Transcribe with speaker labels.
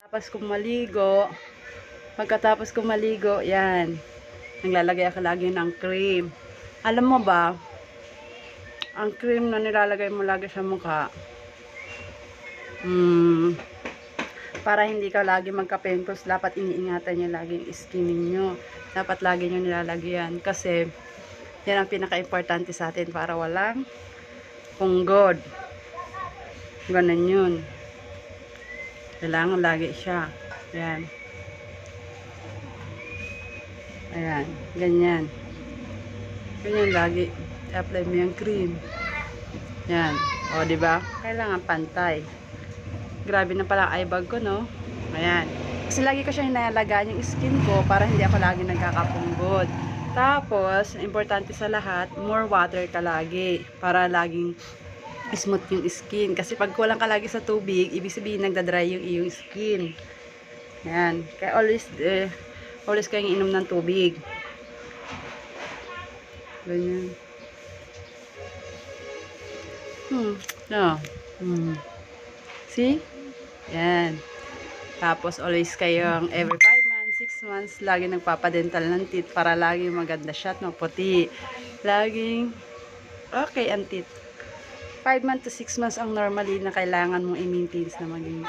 Speaker 1: Pagkatapos kong maligo, yan. Naglalagay ako lagi ng cream. Alam mo ba, ang cream na nilalagay mo lagi sa mukha, para hindi ka lagi magka-pimples, dapat iniingatan nyo lagi yung skin ninyo. Dapat lagi nyo nilalagyan. Kasi, yan ang pinaka-importante sa atin para walang punggod. Ganun yun. Kailangan lagi siya. Ayan. Ayan. Ganyan. Ganyan lagi. I-apply mo yung cream. Ayan. O, diba? Kailangan pantay. Grabe na pala eye bag ko, no? Ayan. Kasi lagi ko siya hinalagaan yung skin ko para hindi ako lagi nagkakapunggod. Tapos, importante sa lahat, more water ka lagi. Para laging smooth yung skin. Kasi pag kulang ka lagi sa tubig, ibig sabihin nagdadry yung iyong skin. Ayan. Kaya always kayong inom ng tubig. Ganyan. No. See? Yan. Tapos always kayong every 5 months, 6 months, lagi nagpapadental ng teeth para lagi maganda siya at maputi. Laging okay ang teeth. 5 months to 6 months ang normally na kailangan mong i-maintain na maging